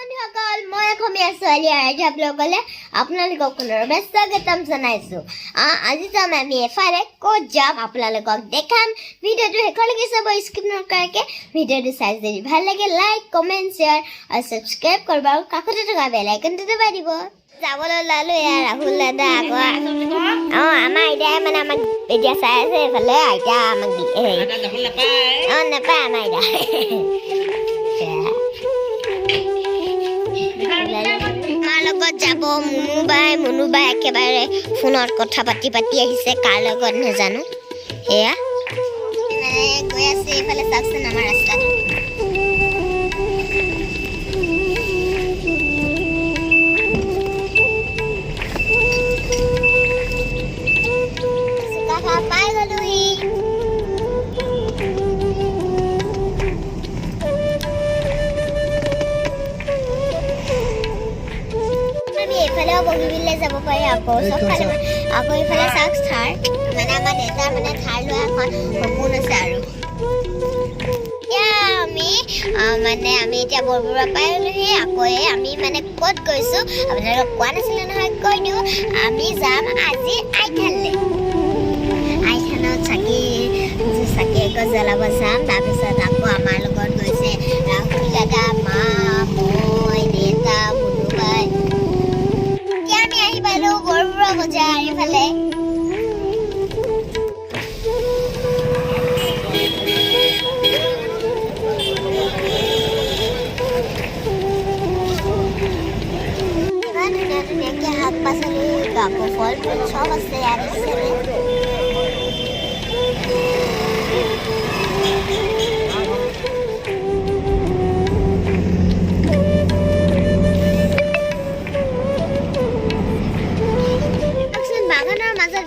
বন্ধুসকল মই অসমীয়া ছোৱালী আৰাধ্যা ব্লগলৈ আপোনালোকক পুনৰবাৰ স্বাগতম জনাইছোঁ। আজি যাম আমি এফালে ক'ত যাম আপোনালোকক দেখাম। ভিডিঅ'টো শেষলৈকে চাব, স্কিপ নকৰাকৈ। ভিডিঅ'টো চাই যদি ভাল লাগে লাইক কমেণ্ট শ্বেয়াৰ আৰু ছাবস্ক্ৰাইব কৰিব আৰু কাষতে থকা বেল আইকনটো দবাই দিব। যাবলৈ ওলালোঁ এয়া ৰাহুল দাদা আকৌ আমাৰ আইতাই মানে আমাক এতিয়া চাই আছে এইফালে। আইতা আমাক নাপায় আমাৰ আইতা। মাৰ লগত যাব মুনুবাই একেবাৰে ফোনত কথা পাতি আহিছে, কাৰ লগত নাজানো। সেয়া গৈ আছে এইফালে, চাওকচোন আমাৰ ৰাস্তাটো। পাই গলোহি। এইফালেও বগীবিললৈ যাব পাৰি, আকৌ চবফালে আকৌ এইফালে চাওক থাৰ, মানে আমাৰ দেউতাৰ মানে থাৰ লোৱা এখন সপোন আছে। আৰু এতিয়া আমি এতিয়া বৰবৰুৱা পাই গ'লোহি। আকৌ আমি মানে ক'ত গৈছোঁ আপোনালোকক কোৱা নাছিলে নহয়, কৈ দিওঁ। আমি যাম আজি আইথানলৈ। আইথানত চাকি এগছ জ্বলাব যাম। তাৰপিছত আকৌ আমাৰ লগত গৈছে ৰাহুল দাদা, মা, মই, দেউতা, মুনুবাই। এতিয়া আমি আহি পালোঁ বৰবৰুৱা বজাৰ এইফালে। ইমান ধুনীয়াকৈ শাক পাচলি আকৌ ফল ফুল চব আছে ইয়াত।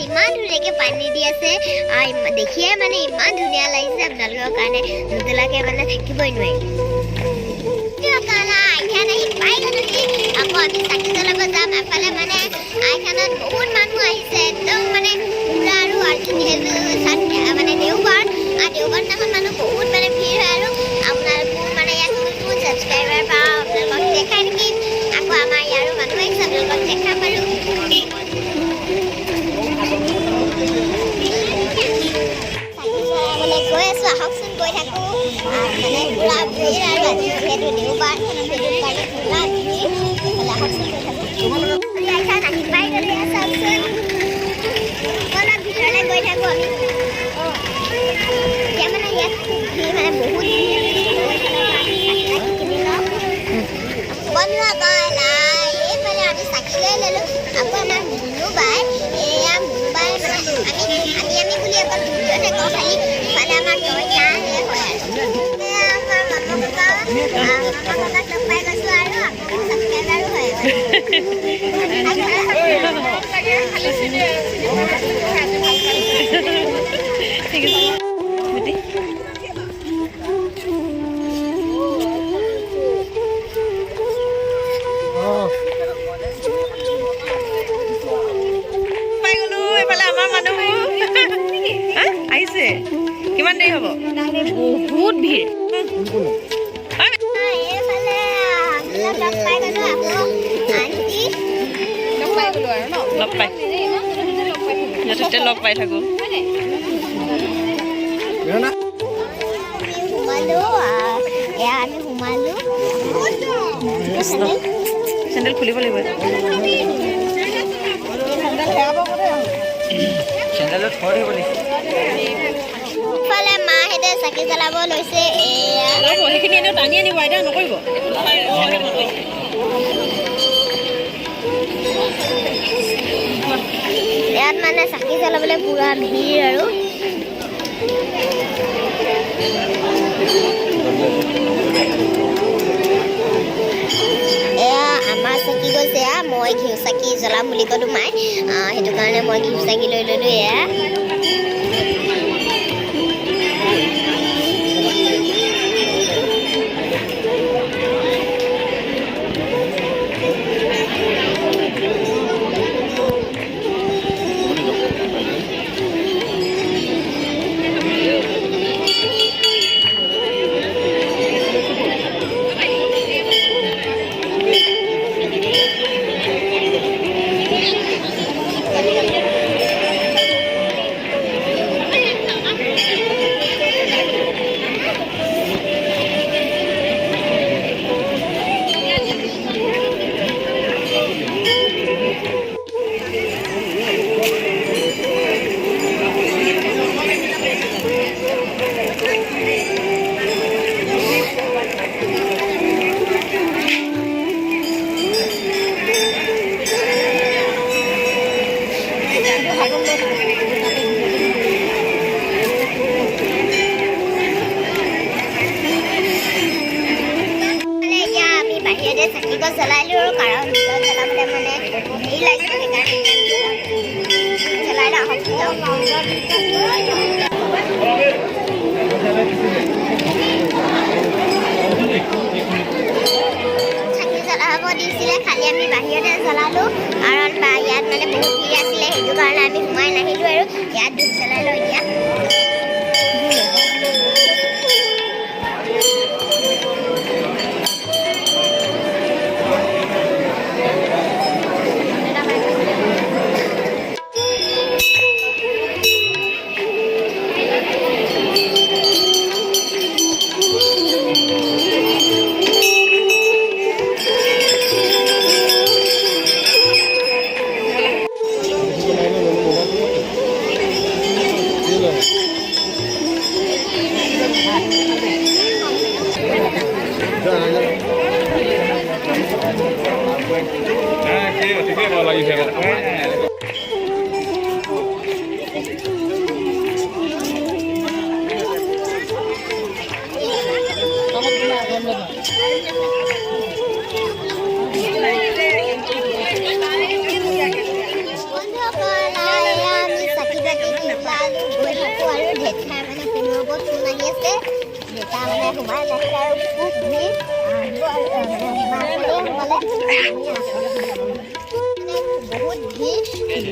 ইমান ধুনীয়াকৈ পানী দি আছে, দেখিয়ে মানে ইমান ধুনীয়া লাগিছে। আপোনালোকৰ কাৰণে নুজলাকৈ মানে থাকিবই নোৱাৰি। আইথান আহি পাই গ'লোহি। আকৌ আমি চাকি জ্বলাব যাম। এফালে মানে আইথানত বহুত মানুহ আহিছে, একদম মানে পুৰা। আৰু মানে দেওবাৰ দিনাখন মানুহ বহুত মানে ভিৰ হয়। আৰু আপোনালোকৰ মানে ইয়াত কোন ছাবস্ক্ৰাইবাৰ পাওঁ আপোনালোকক দেখাই নেকি। আকৌ আমাৰ ইয়াৰো মানুহ আহিছে, আপোনালোকক দেখাম বাৰু। গৈ আছোঁ, আহকচোন, গৈ থাকোঁ। মানে পুৰা ভিৰ, আৰু আজি যিহেতু দেওবাৰ সেইটো কাৰণে পুৰা ভিৰ। আহকচোন, গৈ থাকোঁ। আইথান আহি পাই গ'লে চাওকচোন, অলপ ভিতৰলৈ গৈ থাকোঁ আমি। এতিয়া মানে ইয়াত ভিৰ, মানে বহুত ভিৰ। এইফালে আমি চাকি লৈ ল'লোঁ। আকৌ আমাৰ মুনুবাই মুনুবাই মানে আমি বুলি অকল ভিডিঅ'তে কওঁ, খালি ইফালে আমাৰ তইতা হয়। আমাৰ মামা কাকাক লগ পাই গৈছোঁ, আৰু আকৌ ছাবস্ক্ৰাইবাৰো হয়। আহিছে কিমান দেৰি হ'ব? বহুত ভিৰ। লগ পাই থাকো। চেণ্ডেল খুলিব লাগিব। ইফালে মাহঁতে চাকি জ্বলাব লৈছে। সেইখিনি এনেও টানি আনিব, আইতা নকৰিব। ইয়াত মানে চাকি জ্বলাবলৈ পুৰা ভিৰ। আৰু এয়া আমাৰ চাকি গৈছে। মই ঘিউ চাকি জ্বলাম বুলি ক'লোঁ মাই, সেইটো কাৰণে মই ঘিউ চাকি লৈ ল'লোঁ। এয়া বাহিৰতে চাকি গছ জ্বলাইলোঁ কাৰণ ভিতৰত জ্বলাবলৈ মানে হেৰি লাগিছে সেইকাৰণে জ্বলাই লওঁ আহক চাকি জ্বলাব দিছিলে খালি আমি বাহিৰতে জ্বলালোঁ কাৰণ ইয়াত মানে বহুত ভিৰ আছিলে সেইটো কাৰণে আমি সোমাই নাহিলোঁ আৰু ইয়াত ধূপ জ্বলাই লওঁ এতিয়া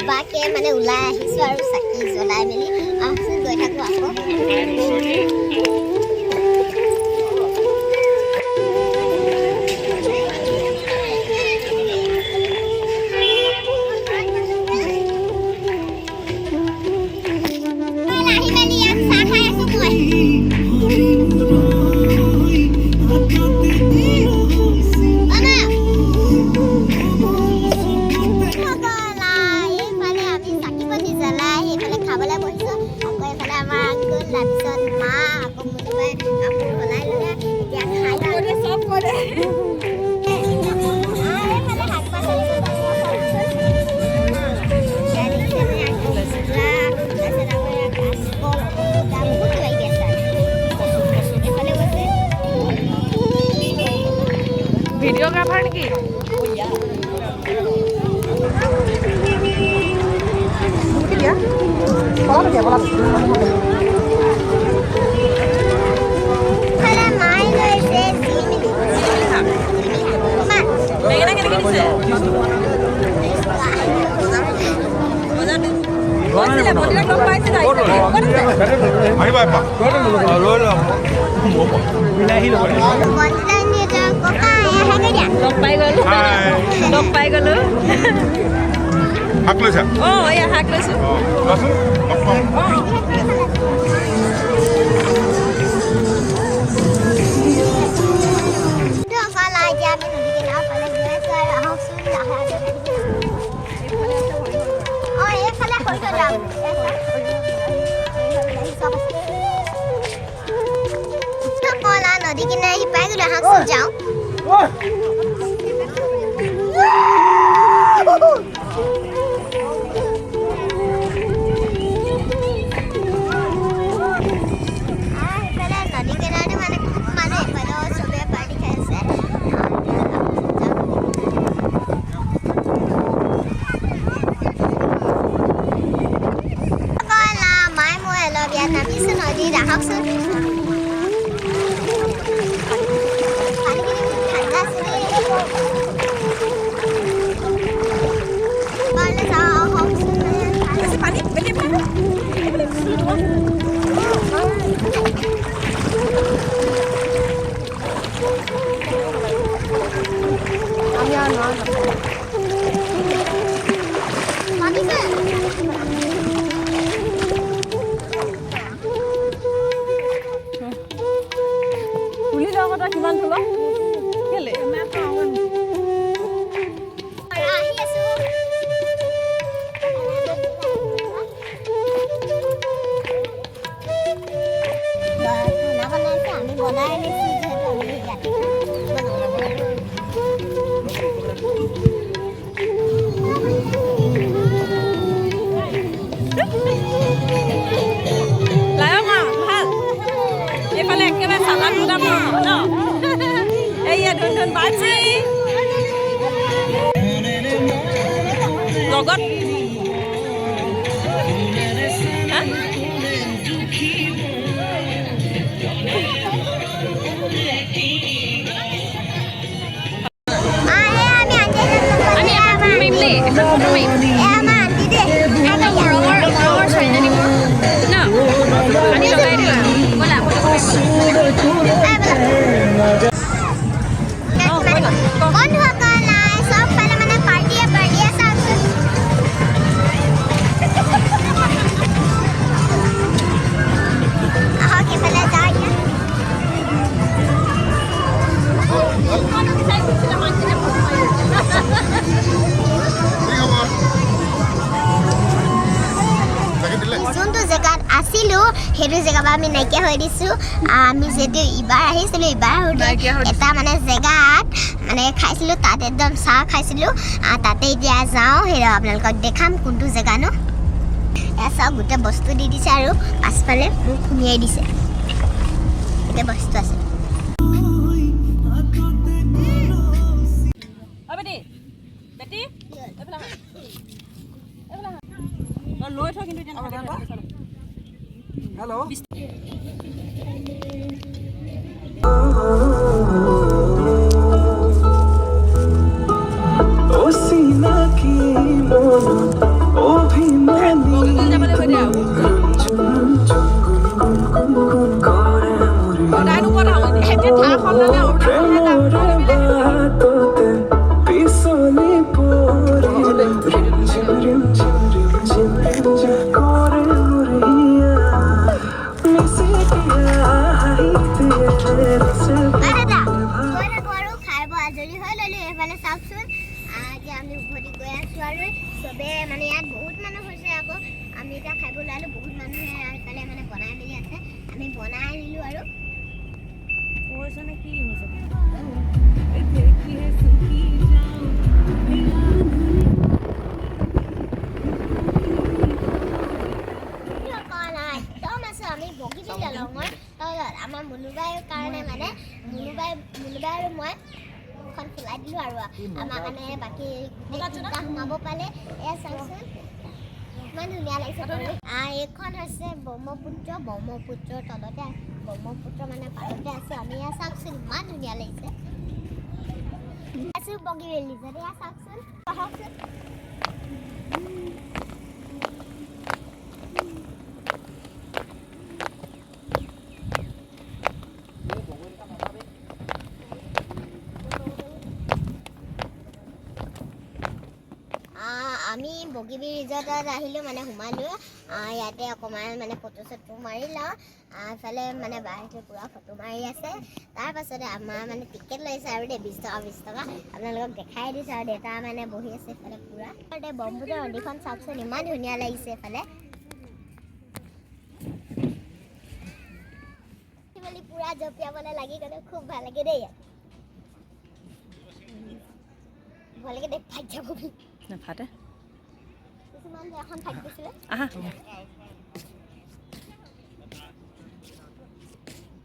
বাকে মানে ওলাই আহিছোঁ আৰু চাকি জ্বলাই মেলি আহোঁ গৈ থাকোঁ আকৌ ভিডিঅ'গ্ৰাফাৰ নেকি লগ পাই গ'লো শাক লৈছা অঁ এয়া শাক লৈছোঁ নদী কিনাৰে আহি পাই গ'লো আহকচোন যাওঁ তুলি যাওঁ কথা কিমান তোলা কেলে বনাই আনিছোঁ যিহেতু আমি ইয়াতে লগত হা? আমি এখন ফটো মাৰিম দেই এখন ফটো মাৰিম ৰঙৰ ছোৱালীজনী মোৰ ন আমি লগাই দিলা ব'লা ফটো মাৰিম যোনটো জেগাত আছিলো সেইটো জেগাৰ পৰা আমি নাইকিয়া হৈ দিছোঁ আমি যিহেতু ইবাৰ আহিছিলোঁ ইবাৰ এটা মানে জেগাত মানে খাইছিলোঁ তাত একদম চাহ খাইছিলোঁ তাতে এতিয়া যাওঁ সেই আপোনালোকক দেখাম কোনটো জেগা ন এয়া চাওক গোটেই বস্তু দি দিছে আৰু পাছফালে মোক সুমিয়াই দিছে গোটেই বস্তু আছে লৈ থৈ কিন্তু হেল্ল' চবে মানে ইয়াত বহুত মানুহ হৈছে আকৌ আমি এতিয়া খাব ওলালোঁ বহুত মানুহে এইফালে মানে বনাই মেলি আছে আমি বনাই দিলোঁ আৰু একদম আছে আমি বগীবিল দলঙৰ তলত আমাৰ মুনুবাইৰ কাৰণে মানে মুনুবাই আৰু মই এখন খোলাই দিলোঁ আৰু আমাৰ কাৰণে বাকী তিনিটা সোমাব পালে এয়া চাওকচোন ইমান ধুনীয়া লাগিছে এইখন হৈছে ব্ৰহ্মপুত্ৰৰ তলতে ব্ৰহ্মপুত্ৰ মানে পাৰতে আছে আমি এয়া চাওকচোন ইমান ধুনীয়া লাগিছে আছোঁ বগীবিল নিজতে এয়া চাওকচোন আহকচোন আমি বগীবিল ৰিজৰ্টত আহিলোঁ মানে সোমালোঁ ইয়াতে অকণমান মানে ফটো চটো মাৰি লওঁ এইফালে মানে বাহিৰতে পূৰা ফটো মাৰি আছে তাৰপাছতে আমাৰ মানে টিকেট লৈছে আৰু দেই 20 টকা আপোনালোকক দেখাই দিছোঁ আৰু দেউতা মানে বহি আছে এইফালে পূৰা ব্ৰহ্মপুত্ৰ নদীখন চাওকচোন ইমান ধুনীয়া লাগিছে এইফালে পূৰা জঁপিয়াবলৈ লাগি গ'লে খুব ভাল লাগে দেই ইয়াত ভাল লাগে দেই ফাইট যাব বুলি নাফাটে কিছুমান এখন ফাইট গৈছিলে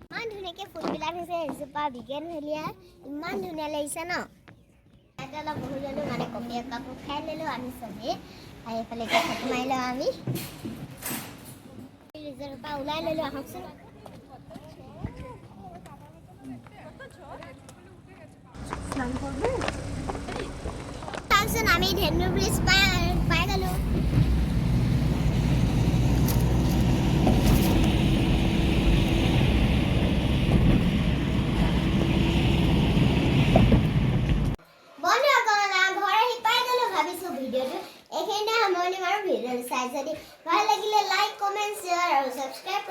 ইমান ধুনীয়াকৈ ফুলবিলাক হৈছে এজোপা বিজ্ঞান ভেলিয়া ইমান ধুনীয়া লাগিছে ন ইয়াতে অলপ বহি ল'লোঁ মানে কফি একাপো খাই ল'লোঁ আমি চবেই আৰু এইফালে এতিয়া ফটো মাৰি লওঁ আমি ৰিজৰ্টৰ পৰা ওলাই ল'লোঁ আহকচোন চাওকচোন আমি ধেনু ব্ৰিজ পাই গ'লোঁ ভিডিঅ'টো এইখিনিতে সামৰণি মাৰোঁ ভিডিঅ'টো চাই যদি ভাল লাগিলে লাইক কমেণ্ট শ্বেয়াৰ আৰু ছাবস্ক্ৰাইব